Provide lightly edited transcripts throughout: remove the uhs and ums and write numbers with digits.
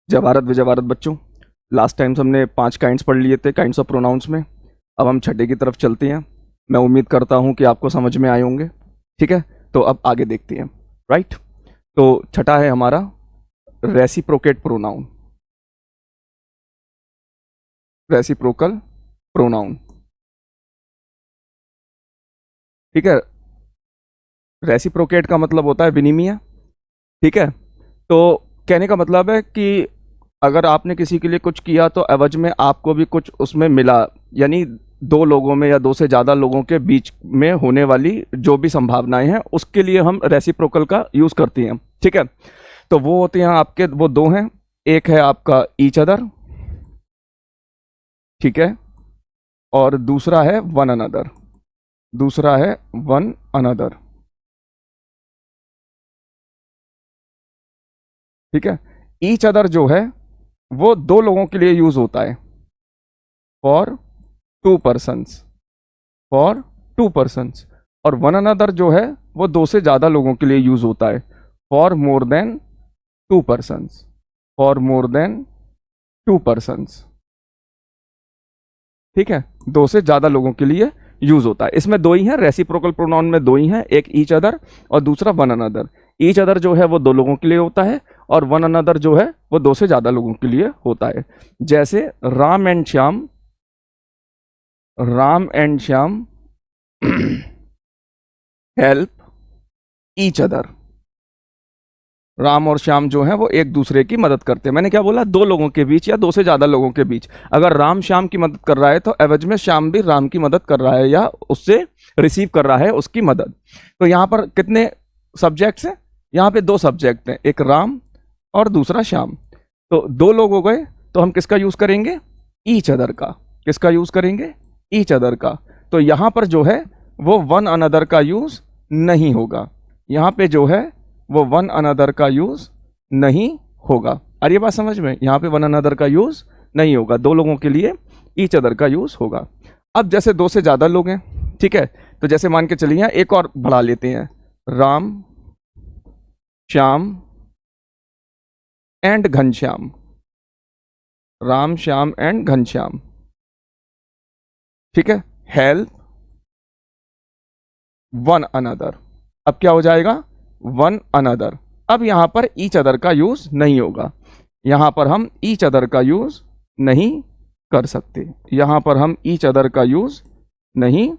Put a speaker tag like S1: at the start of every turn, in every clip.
S1: जय भारत विजय भारत बच्चों। Last time हमने 5 काइंड्स पढ़ लिए थे काइंड्स ऑफ प्रोनाउंस में। अब हम छठे की तरफ चलते हैं। मैं उम्मीद करता हूँ कि आपको समझ में आए होंगे। ठीक है, तो अब आगे देखते हैं। राइट, तो छठा है हमारा रेसिप्रोकेट प्रोनाउन। रेसिप्रोकल प्रोनाउन, ठीक है। रेसिप्रोकेट का मतलब होता है विनिमय। ठीक है, तो कहने का मतलब है कि अगर आपने किसी के लिए कुछ किया तो एवज में आपको भी कुछ उसमें मिला, यानी दो लोगों में या दो से ज़्यादा लोगों के बीच में होने वाली जो भी संभावनाएं हैं उसके लिए हम रेसिप्रोकल का यूज़ करते हैं। ठीक है, तो वो होते हैं आपके, वो दो हैं। एक है आपका ईच अदर, ठीक है, और दूसरा है वन अनदर। दूसरा है वन अनदर, ठीक है। ईच अदर जो है वो दो लोगों के लिए यूज होता है, for to persons, for to persons. और वन अनदर जो है वो दो से ज्यादा लोगों के लिए यूज होता है, for more than to persons, for more than to persons. ठीक है, दो से ज्यादा लोगों के लिए यूज होता है। इसमें दो ही हैं, रेसिप्रोकल प्रोनाउन में दो ही हैं, एक ईच अदर और दूसरा वन अनदर। ईच अदर जो है वो दो लोगों के लिए होता है और वन अनदर जो है वो दो से ज्यादा लोगों के लिए होता है। जैसे Ram and Shyam, Ram and Shyam help each other. Ram और श्याम जो है वो एक दूसरे की मदद करते हैं। मैंने क्या बोला, दो लोगों के बीच या दो से ज्यादा लोगों के बीच। अगर राम श्याम की मदद कर रहा है तो एवज में श्याम भी राम की मदद कर रहा है या उससे रिसीव कर रहा है उसकी मदद। तो यहाँ पर कितने सब्जेक्ट्स हैं? यहाँ पे दो सब्जेक्ट हैं, एक राम और दूसरा श्याम। तो दो लोग हो गए, तो हम किसका यूज करेंगे? ईच अदर का। किसका यूज करेंगे? ईच अदर का। तो यहाँ पर जो है वो वन अनदर का यूज नहीं होगा। यहाँ पे जो है वो वन अनदर का यूज नहीं होगा। और ये बात समझ में, यहाँ पे वन अनदर का यूज नहीं होगा, दो लोगों के लिए ईच अदर का यूज होगा। अब जैसे दो से ज्यादा लोग हैं, ठीक है, तो जैसे मान के चलिए एक और बढ़ा लेते हैं, राम श्याम एंड घनश्याम। राम श्याम एंड घनश्याम, ठीक है, हेल्प वन अनदर। अब क्या हो जाएगा? One another. अब यहां पर ईच अदर का यूज नहीं होगा, यहां पर हम ईच अदर का यूज नहीं कर सकते, यहां पर हम ईच अदर का यूज नहीं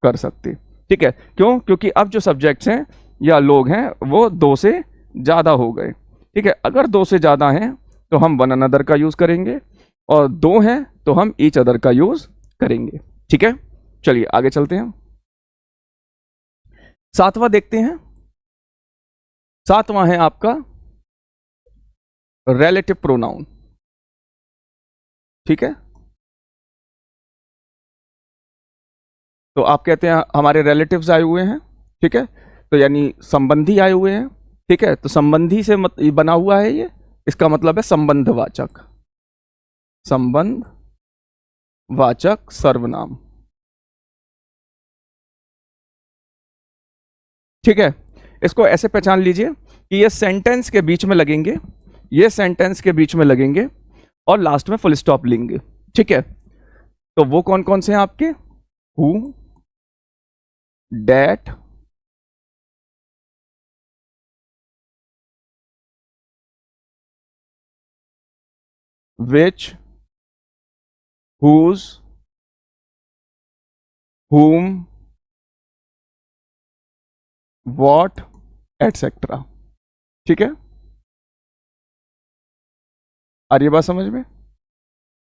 S1: कर सकते। ठीक है, क्यों? क्योंकि अब जो सब्जेक्ट्स हैं या लोग हैं वो दो से ज्यादा हो गए। ठीक है, अगर दो से ज्यादा हैं तो हम वन अनदर का यूज करेंगे और दो हैं तो हम ईच अदर का यूज करेंगे। ठीक है, चलिए आगे चलते हैं। सातवां देखते हैं। सातवां है आपका रिलेटिव प्रोनाउन। ठीक है, तो आप कहते हैं हमारे रिलेटिव्स आए हुए हैं, ठीक है, तो यानी संबंधी आए हुए हैं। ठीक है, तो संबंधी से बना हुआ है ये, इसका मतलब है संबंधवाचक। संबंधवाचक सर्वनाम। ठीक है, इसको ऐसे पहचान लीजिए कि ये सेंटेंस के बीच में लगेंगे, ये सेंटेंस के बीच में लगेंगे और लास्ट में फुल स्टॉप लेंगे। ठीक है, तो वो कौन कौन से हैं आपके? Who, that, which, whose, whom, what, etc. ठीक है, आ रही है बात समझ में?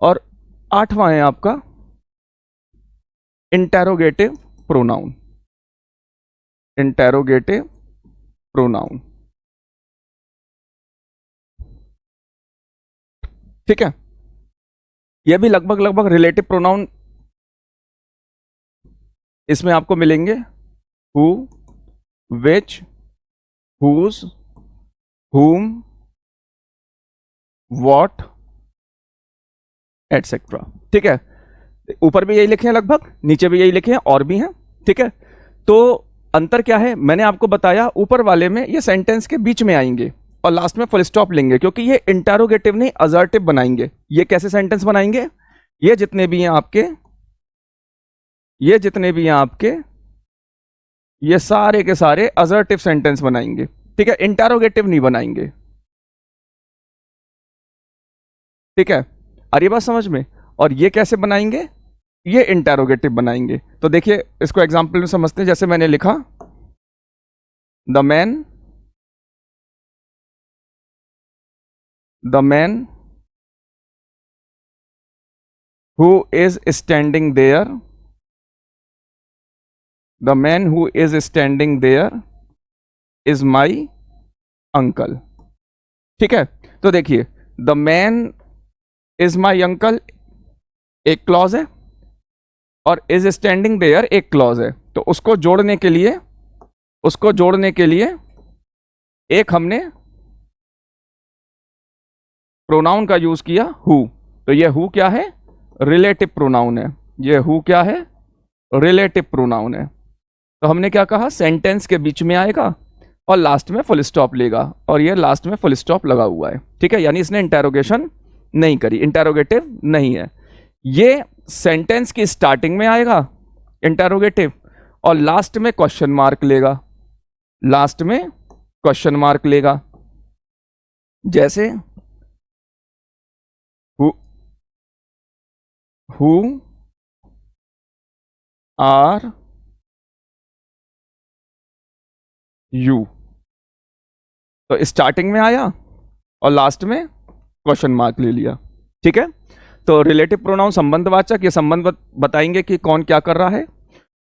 S1: और आठवां है आपका इंटेरोगेटिव प्रोनाउन। इंटेरोगेटिव प्रोनाउन, ठीक है, यह भी लगभग लगभग रिलेटिव प्रोनाउन इसमें आपको मिलेंगे। Who, which, whose, whom, what, etcetera. ठीक है, ऊपर भी यही लिखे हैं लगभग, नीचे भी यही लिखे हैं और भी हैं। ठीक है, तो अंतर क्या है? मैंने आपको बताया ऊपर वाले में ये सेंटेंस के बीच में आएंगे, और लास्ट में फुल स्टॉप लेंगे, क्योंकि ये इंटरोगेटिव नहीं असर्टिव बनाएंगे। ये कैसे सेंटेंस बनाएंगे? ये जितने भी हैं आपके, ये जितने भी हैं आपके, ये सारे के सारे असर्टिव सेंटेंस बनाएंगे, ठीक है, इंटरोगेटिव नहीं बनाएंगे, ठीक है। और ये बात समझ में? और ये कैसे बनाएंगे? ये इंटरोगेटिव बनाएंगे। तो देखिए इसको एग्जांपल में समझते हैं। जैसे मैंने लिखा the man who is standing there, the man who is standing there is my uncle, ठीक है। तो देखिए the man is my uncle एक क्लॉज है, और इज स्टैंडिंग देयर एक क्लॉज है। तो उसको जोड़ने के लिए, उसको जोड़ने के लिए एक हमने प्रोनाउन का यूज किया हु। तो ये हु क्या है? रिलेटिव प्रोनाउन है। ये हु क्या है? रिलेटिव प्रोनाउन है। तो हमने क्या कहा? सेंटेंस के बीच में आएगा और लास्ट में फुल स्टॉप लेगा, और ये लास्ट में फुल स्टॉप लगा हुआ है, ठीक है। यानी इसने इंटेरोगेशन नहीं करी, इंटेरोगेटिव नहीं है। ये सेंटेंस की स्टार्टिंग में आएगा इंटेरोगेटिव, और लास्ट में क्वेश्चन मार्क लेगा, लास्ट में क्वेश्चन मार्क लेगा। जैसे हु आर यू, तो स्टार्टिंग में आया और लास्ट में क्वेश्चन मार्क ले लिया, ठीक है। तो रिलेटिव प्रोनाउन संबंधवाचक, ये संबंध बताएंगे कि कौन क्या कर रहा है,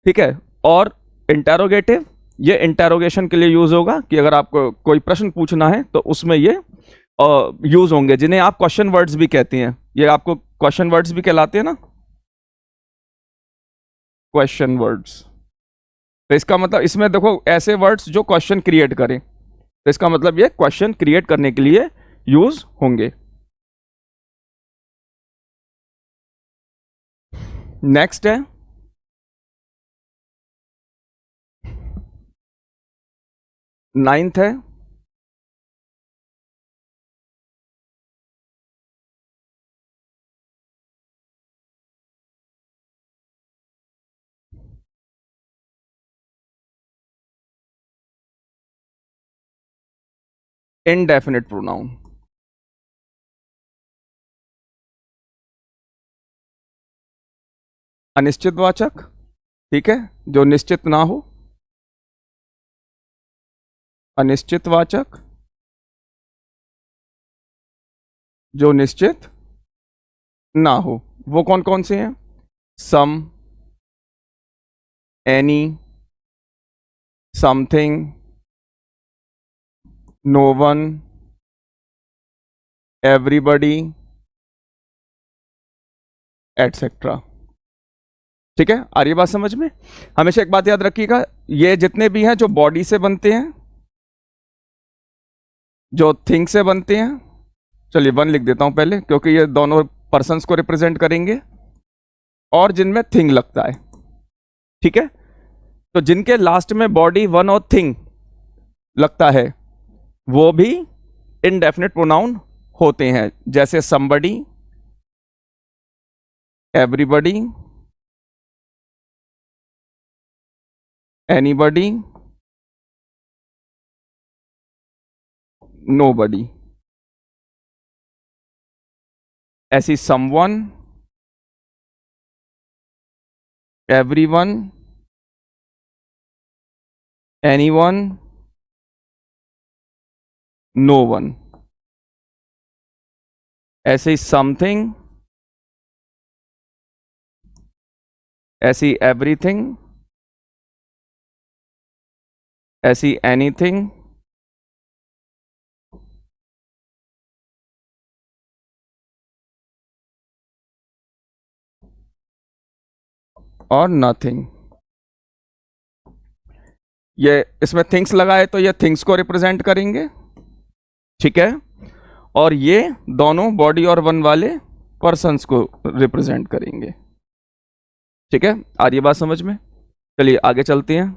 S1: ठीक है। और इंटेरोगेटिव, ये इंटेरोगेशन के लिए यूज होगा कि अगर आपको कोई प्रश्न पूछना है तो उसमें ये यूज होंगे, जिन्हें आप क्वेश्चन वर्ड्स भी कहते हैं। ये आपको क्वेश्चन वर्ड्स भी कहलाते हैं ना, क्वेश्चन वर्ड्स। तो इसका मतलब इसमें देखो ऐसे वर्ड्स जो क्वेश्चन क्रिएट करें, तो इसका मतलब ये क्वेश्चन क्रिएट करने के लिए यूज होंगे। नेक्स्ट है नाइन्थ है इनडेफिनेट प्रोनाउन। अनिश्चितवाचक, ठीक है, जो निश्चित ना हो, अनिश्चितवाचक जो निश्चित ना हो। वो कौन कौन से हैं? Some, any, something, no one, everybody, etcetera, ठीक है। आ रही है बात समझ में? हमेशा एक बात याद रखिएगा, ये जितने भी हैं जो बॉडी से बनते हैं, जो थिंग से बनते हैं, चलिए वन लिख देता हूं पहले, क्योंकि ये दोनों पर्सन्स को रिप्रेजेंट करेंगे, और जिनमें थिंग लगता है, ठीक है। तो जिनके लास्ट में बॉडी, वन और थिंग लगता है वो भी इनडेफिनेट प्रोनाउन होते हैं। जैसे समबडी, एवरीबडी, एनीबडी, नोबडी। ऐसी someone, everyone, anyone, no one. ऐसे ही समथिंग, ऐसी एवरीथिंग, ऐसी एनीथिंग, और नथिंग। ये इसमें थिंग्स लगाए तो ये थिंग्स को रिप्रेजेंट करेंगे, ठीक है। और ये दोनों बॉडी और वन वाले पर्सन्स को रिप्रेजेंट करेंगे, ठीक है। आ रही है बात समझ में? चलिए आगे चलते हैं।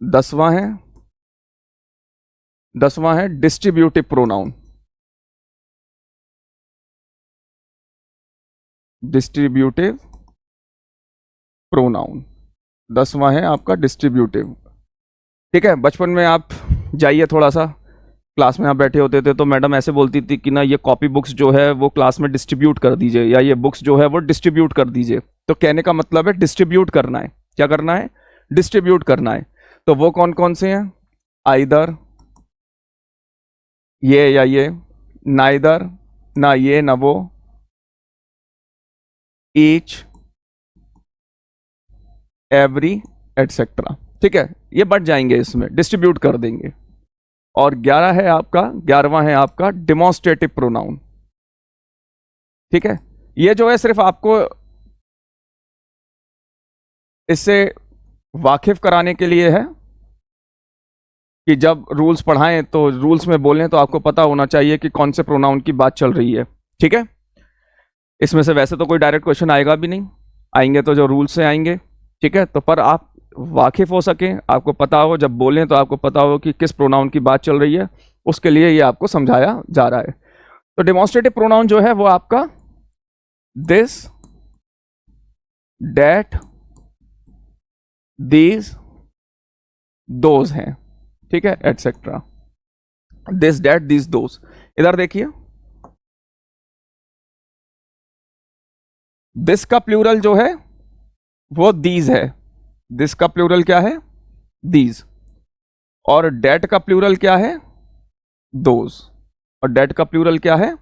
S1: 10वां है डिस्ट्रीब्यूटिव प्रोनाउन। डिस्ट्रीब्यूटिव प्रोनाउन 10वां है आपका डिस्ट्रीब्यूटिव। ठीक है, बचपन में आप जाइए थोड़ा सा, क्लास में आप बैठे होते थे तो मैडम ऐसे बोलती थी कि ना ये कॉपी बुक्स जो है वो क्लास में डिस्ट्रीब्यूट कर दीजिए, या ये बुक्स जो है वो डिस्ट्रीब्यूट कर दीजिए। तो कहने का मतलब है डिस्ट्रीब्यूट करना है। क्या करना है? डिस्ट्रीब्यूट करना है। तो वो कौन कौन से हैं? आइदर, ये या ये, नाइदर, ना ये ना वो, ईच, एवरी, एटसेट्रा। ठीक है, ये बढ़ जाएंगे, इसमें डिस्ट्रीब्यूट कर देंगे। और 11वां है आपका डिमॉन्स्ट्रेटिव प्रोनाउन। ठीक है, ये जो है सिर्फ आपको इससे वाकिफ कराने के लिए है कि जब रूल्स पढ़ाएं तो रूल्स में बोलें तो आपको पता होना चाहिए कि कौन से प्रोनाउन की बात चल रही है। ठीक है, इसमें से वैसे तो कोई डायरेक्ट क्वेश्चन आएगा भी नहीं, आएंगे तो जो रूल्स से आएंगे। ठीक है, तो पर आप वाकिफ हो सके, आपको पता हो, जब बोलें तो आपको पता हो कि किस प्रोनाउन की बात चल रही है, उसके लिए ये आपको समझाया जा रहा है। तो डिमॉन्स्ट्रेटिव प्रोनाउन जो है वो आपका दिस, डैट, दीज, दोज हैं। ठीक है, etcetera. This, that, these, those. इधर देखिए, दिस का प्लूरल जो है वो दीज है। दिस का प्लूरल क्या है? दीज। और डैट का प्लूरल क्या है? दोज। और डैट का प्लूरल क्या है?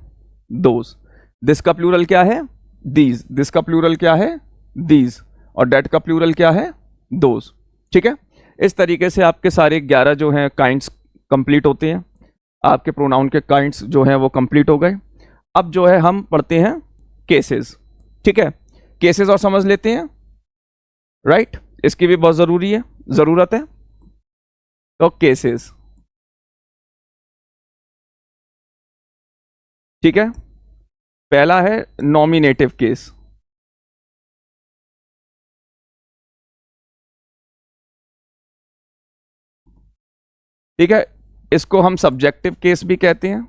S1: दोज। दिस का प्लूरल क्या है? दीज। दिस का प्लूरल क्या है? दीज। और डैट का प्लूरल क्या है? दोज। ठीक है, इस तरीके से आपके सारे 11 जो हैं काइंड्स कंप्लीट होते हैं। आपके प्रोनाउन के काइंड्स जो हैं वो कंप्लीट हो गए। अब जो है हम पढ़ते हैं केसेस। ठीक है, केसेस और समझ लेते हैं, राइट? इसकी भी बहुत ज़रूरत है। तो केसेस, ठीक है, पहला है नॉमिनेटिव केस। ठीक है, इसको हम सब्जेक्टिव केस भी कहते हैं।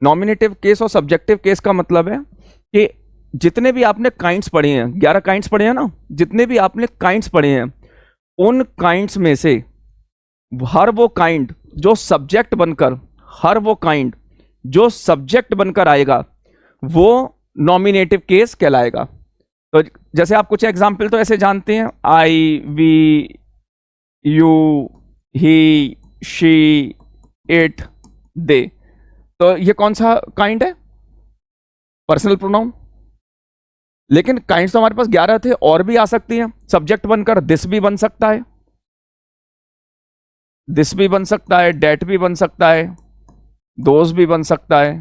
S1: नॉमिनेटिव केस और सब्जेक्टिव केस का मतलब है कि जितने भी आपने काइंड्स पढ़े हैं, 11 काइंड्स पढ़े हैं ना, जितने भी आपने काइंड्स पढ़े हैं, उन काइंड्स में से हर वो काइंड जो सब्जेक्ट बनकर, हर वो काइंड जो सब्जेक्ट बनकर आएगा वो नॉमिनेटिव केस कहलाएगा। तो जैसे आप कुछ एग्जाम्पल तो ऐसे जानते हैं, I, we, you, he, she, it, they. तो ये कौन सा काइंड है? Personal pronoun. लेकिन काइंड्स तो हमारे पास 11 थे, और भी आ सकती हैं सब्जेक्ट बनकर। दिस भी बन सकता है, दिस भी बन सकता है, डेट भी बन सकता है, दोज भी बन सकता है।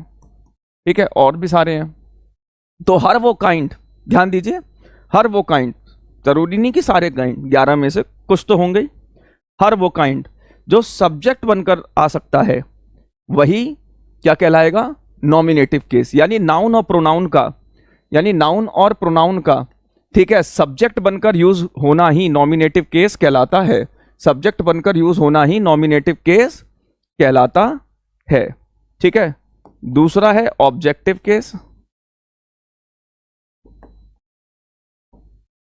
S1: ठीक है, और भी सारे हैं। तो हर वो काइंड, ध्यान दीजिए, हर वो काइंड, जरूरी नहीं कि सारे काइंड, 11 में से कुछ तो होंगे। हर वो काइंड जो सब्जेक्ट बनकर आ सकता है वही क्या कहलाएगा? Nominative case. यानी नाउन और प्रोनाउन का, यानी नाउन और प्रोनाउन का, ठीक है, सब्जेक्ट बनकर यूज होना ही नॉमिनेटिव केस कहलाता है। सब्जेक्ट बनकर यूज होना ही नॉमिनेटिव केस कहलाता है। ठीक है, दूसरा है ऑब्जेक्टिव केस।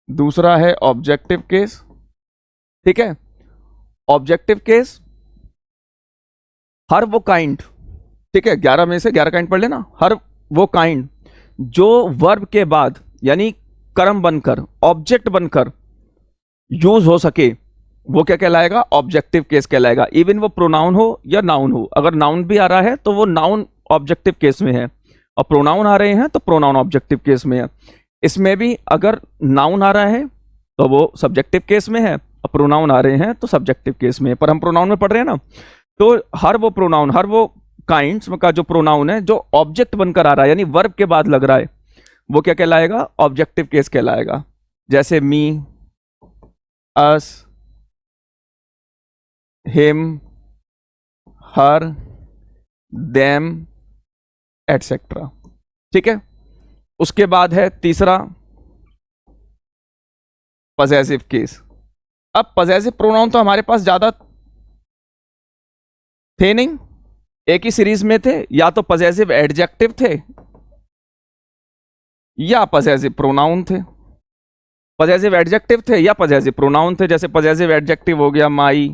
S1: दूसरा है ऑब्जेक्टिव केस। ठीक है, ऑब्जेक्टिव केस, हर वो काइंड, ठीक है, 11 में से 11 काइंड पढ़ लेना, हर वो काइंड जो वर्ब के बाद यानी कर्म बनकर, ऑब्जेक्ट बनकर यूज हो सके, वो क्या कहलाएगा? ऑब्जेक्टिव केस कहलाएगा। इवन वो प्रोनाउन हो या नाउन हो। अगर नाउन भी आ रहा है तो वो नाउन ऑब्जेक्टिव केस में है, और प्रोनाउन आ रहे हैं तो प्रोनाउन ऑब्जेक्टिव केस में है। इसमें भी अगर नाउन आ रहा है तो वो सब्जेक्टिव केस में है, और प्रोनाउन आ रहे हैं तो सब्जेक्टिव केस में है। पर हम प्रोनाउन में पढ़ रहे हैं ना, तो हर वो प्रोनाउन, हर वो काइंड्स का जो प्रोनाउन है जो ऑब्जेक्ट बनकर आ रहा है यानी वर्ब के बाद लग रहा है, वो क्या कहलाएगा? ऑब्जेक्टिव केस कहलाएगा। जैसे मी, अस, हिम, हर, देम, एटसेट्रा। ठीक है, उसके बाद है तीसरा पजेसिव केस। अब पजेसिव प्रोनाउन तो हमारे पास ज्यादा थे नहीं, एक ही सीरीज में थे, या तो पजेसिव एडजेक्टिव थे या पजेसिव प्रोनाउन थे। पजेसिव एडजेक्टिव थे या पजेसिव प्रोनाउन थे। जैसे पजेसिव एडजेक्टिव हो गया my,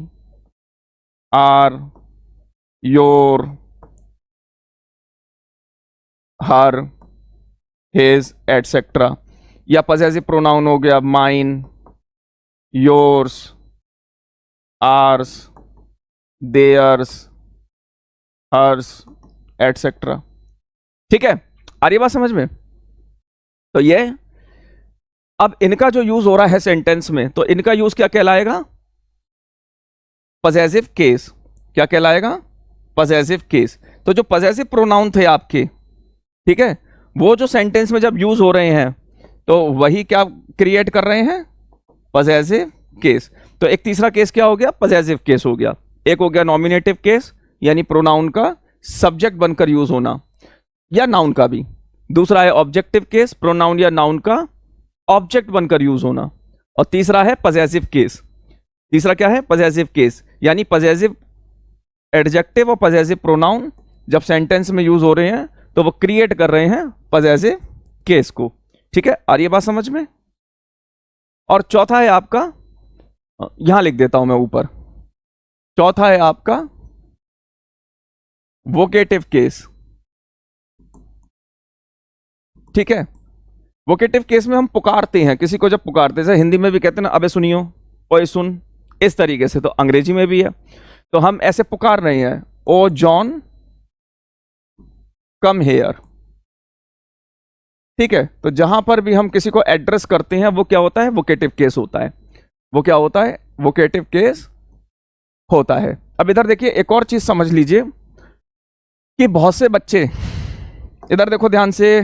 S1: our, your, her, his, etcetera. या पजेसिव प्रोनाउन हो गया mine, yours, ours, theirs, hers, etcetera. ठीक है, आ रही बात समझ में? तो ये अब इनका जो यूज हो रहा है सेंटेंस में, तो इनका यूज क्या कहलाएगा? Possessive case. क्या कहलाएगा? Possessive case. तो जो पजेसिव प्रोनाउन थे आपके, ठीक है, वो जो सेंटेंस में जब यूज हो रहे हैं तो वही क्या क्रिएट कर रहे हैं? Possessive case. तो एक तीसरा केस क्या हो गया? पजेसिव केस हो गया। एक हो गया नॉमिनेटिव केस, यानी प्रोनाउन का सब्जेक्ट बनकर यूज होना, या नाउन का भी। दूसरा है ऑब्जेक्टिव केस, प्रोनाउन या नाउन का ऑब्जेक्ट बनकर यूज होना। और तीसरा है पजेसिव केस। तीसरा क्या है? पजेसिव केस, यानी पजेसिव एडजेक्टिव और पजेसिव प्रोनाउन जब सेंटेंस में यूज हो रहे हैं तो वो क्रिएट कर रहे हैं पजेसिव केस को। ठीक है, आ रही है बात समझ में? और चौथा है आपका, यहां लिख देता हूं मैं ऊपर, चौथा है आपका वोकेटिव केस। ठीक है, वोकेटिव केस में हम पुकारते हैं किसी को। जब पुकारते हैं, हिंदी में भी कहते हैं ना, अबे सुनियो, ओए सुन, इस तरीके से, तो अंग्रेजी में भी है। तो हम ऐसे पुकार रहे हैं, ओ जॉन कम हेयर। ठीक है, तो जहां पर भी हम किसी को एड्रेस करते हैं वो क्या होता है? वोकेटिव केस होता है। वो क्या होता है? वोकेटिव केस होता है। अब इधर देखिए, एक और चीज समझ लीजिए कि बहुत से बच्चे, इधर देखो ध्यान से,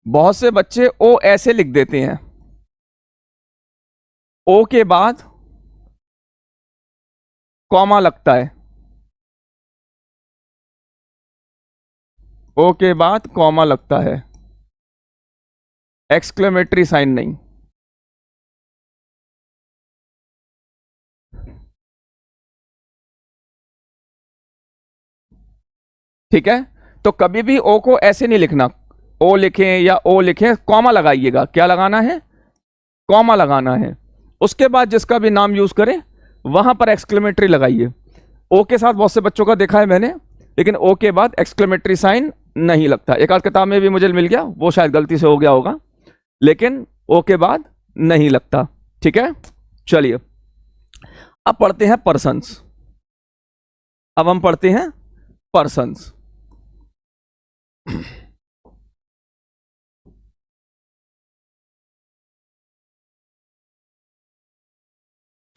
S1: बहुत से बच्चे ओ ऐसे लिख देते हैं, ओ के बाद कॉमा लगता है, ओ के बाद कॉमा लगता है, एक्सक्लेमेटरी साइन नहीं। ठीक है, तो कभी भी ओ को ऐसे नहीं लिखना, ओ लिखें या ओ लिखें, कॉमा लगाइएगा। क्या लगाना है? कॉमा लगाना है। उसके बाद जिसका भी नाम यूज करें वहां पर एक्सक्लेमेटरी लगाइए। ओ के साथ बहुत से बच्चों का देखा है मैंने, लेकिन ओ के बाद एक्सक्लेमेटरी साइन नहीं लगता। एक आध किताब में भी मुझे मिल गया, वो शायद गलती से हो गया होगा, लेकिन ओ के बाद नहीं लगता। ठीक है, चलिए अब पढ़ते हैं पर्सन्स। अब हम पढ़ते हैं पर्सन्स।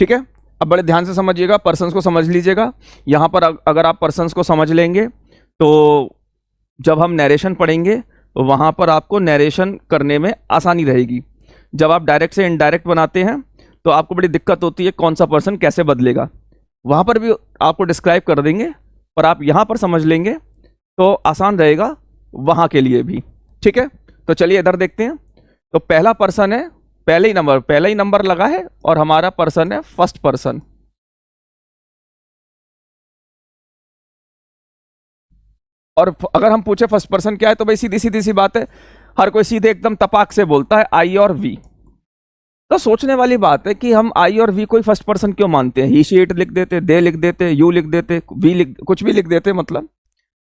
S1: ठीक है, अब बड़े ध्यान से समझिएगा, पर्सन्स को समझ लीजिएगा। यहां पर अगर आप पर्सन्स को समझ लेंगे तो जब हम नरेशन पढ़ेंगे तो वहां पर आपको नरेशन करने में आसानी रहेगी। जब आप डायरेक्ट से इनडायरेक्ट बनाते हैं तो आपको बड़ी दिक्कत होती है, कौन सा पर्सन कैसे बदलेगा। वहां पर भी आपको डिस्क्राइब कर देंगे, पर आप यहां पर समझ लेंगे तो आसान रहेगा वहां के लिए भी। ठीक है, तो चलिए इधर देखते हैं। तो पहला पर्सन है, पहला ही नंबर लगा है, और हमारा पर्सन है फर्स्ट पर्सन। और अगर हम पूछे फर्स्ट पर्सन क्या है, तो भाई सीधी सीधी सी बात है, हर कोई सीधे एकदम तपाक से बोलता है आई और वी। तो सोचने वाली बात है कि हम आई और वी को फर्स्ट पर्सन क्यों मानते हैं? ही शी इट लिख देते, दे लिख देते, यू लिख देते, वी लिख, कुछ भी लिख देते, मतलब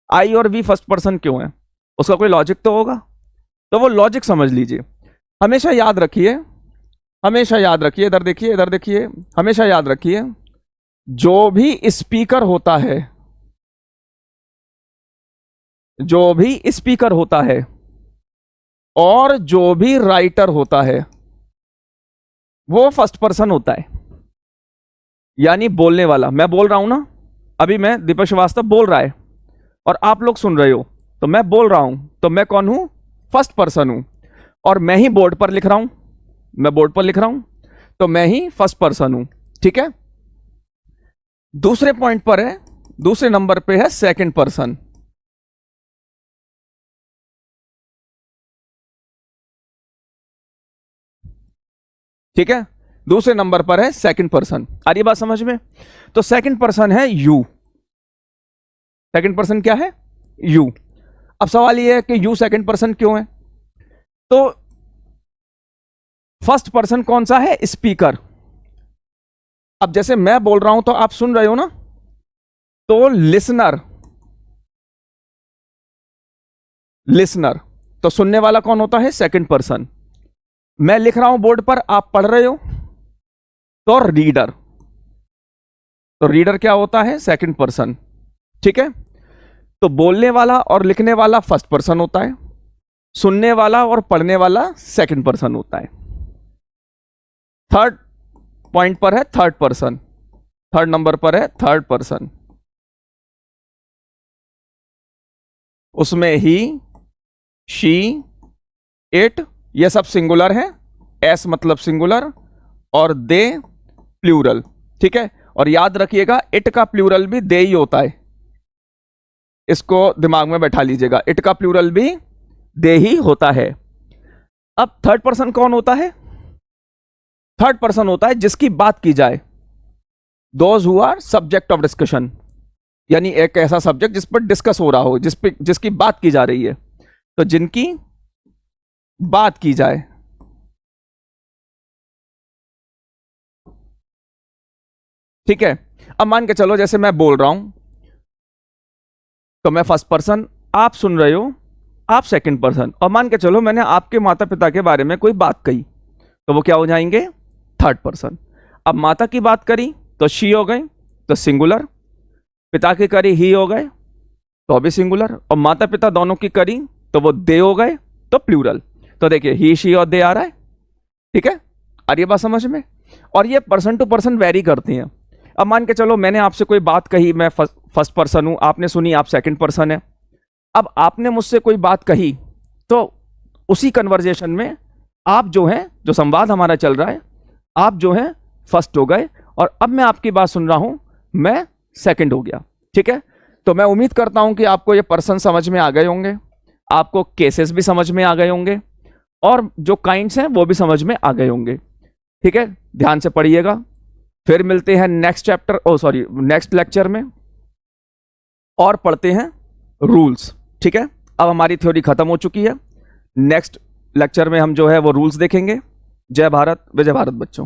S1: आई और वी फर्स्ट पर्सन क्यों है? उसका कोई लॉजिक तो होगा। तो वो लॉजिक समझ लीजिए। हमेशा याद रखिए, हमेशा याद रखिए, इधर देखिए, इधर देखिए, हमेशा याद रखिए, जो भी स्पीकर होता है, जो भी स्पीकर होता है और जो भी राइटर होता है, वो फर्स्ट पर्सन होता है। यानी बोलने वाला, मैं बोल रहा हूं ना, अभी मैं दीपक श्रीवास्तव बोल रहा है और आप लोग सुन रहे हो, तो मैं बोल रहा हूं, तो मैं कौन हूं? फर्स्ट पर्सन हूं। और मैं ही बोर्ड पर लिख रहा हूं, मैं बोर्ड पर लिख रहा हूं, तो मैं ही फर्स्ट पर्सन हूं। ठीक है, दूसरे पॉइंट पर है, दूसरे नंबर पे है सेकंड पर्सन। ठीक है, दूसरे नंबर पर है सेकंड पर्सन। आ रही बात समझ में? तो सेकंड पर्सन है यू। सेकंड पर्सन क्या है? यू। अब सवाल यह है कि यू सेकंड पर्सन क्यों है? तो फर्स्ट पर्सन कौन सा है? स्पीकर। अब जैसे मैं बोल रहा हूं तो आप सुन रहे हो ना, तो लिसनर, लिसनर तो सुनने वाला कौन होता है? Second person. मैं लिख रहा हूं बोर्ड पर, आप पढ़ रहे हो, तो रीडर। तो रीडर क्या होता है? Second person. ठीक है, तो बोलने वाला और लिखने वाला फर्स्ट पर्सन होता है, सुनने वाला और पढ़ने वाला सेकंड पर्सन होता है। थर्ड पॉइंट पर है थर्ड पर्सन, थर्ड नंबर पर है थर्ड पर्सन। उसमें ही, शी, इट, ये सब सिंगुलर है, एस मतलब सिंगुलर, और दे प्लूरल। ठीक है, और याद रखिएगा इट का प्लूरल भी दे ही होता है, इसको दिमाग में बैठा लीजिएगा, इट का प्लूरल भी दे ही होता है। अब थर्ड पर्सन कौन होता है? थर्ड पर्सन होता है जिसकी बात की जाए, those who are subject of discussion, यानी एक ऐसा सब्जेक्ट जिस पर डिस्कस हो रहा हो, जिसकी बात की जा रही है, तो जिनकी बात की जाए। ठीक है, अब मान के चलो जैसे मैं बोल रहा हूं तो मैं फर्स्ट पर्सन, आप सुन रहे हो, आप सेकंड पर्सन, और मान के चलो मैंने आपके माता पिता के बारे में कोई बात कही, तो वो क्या हो जाएंगे? Third person. अब माता की बात करी तो शी हो गए, तो सिंगुलर। पिता की करी ही हो गए, तो अभी सिंगुलर। और माता पिता दोनों की करी तो वो दे हो गए, तो प्लूरल। तो देखिए ही, शी और दे आ रहा है। ठीक है, आ रही है बात समझ में? और ये पर्सन टू पर्सन वेरी करती हैं। अब मान के चलो मैंने आपसे कोई बात कही, मैं फर्स्ट पर्सन हूं, आपने सुनी, आप सेकंड पर्सन है। अब आपने मुझसे कोई बात कही, तो उसी कन्वर्जेशन में आप जो हैं, जो संवाद हमारा चल रहा है, आप जो हैं फर्स्ट हो गए, और अब मैं आपकी बात सुन रहा हूं, मैं सेकंड हो गया। ठीक है, तो मैं उम्मीद करता हूं कि आपको ये पर्सन समझ में आ गए होंगे, आपको केसेस भी समझ में आ गए होंगे, और जो काइंड्स हैं वो भी समझ में आ गए होंगे। ठीक है, ध्यान से पढ़िएगा। फिर मिलते हैं नेक्स्ट चैप्टर, नेक्स्ट लेक्चर में, और पढ़ते हैं रूल्स। ठीक है, अब हमारी थ्योरी खत्म हो चुकी है। नेक्स्ट लेक्चर में हम जो है वो रूल्स देखेंगे। जय भारत, विजय भारत बच्चों।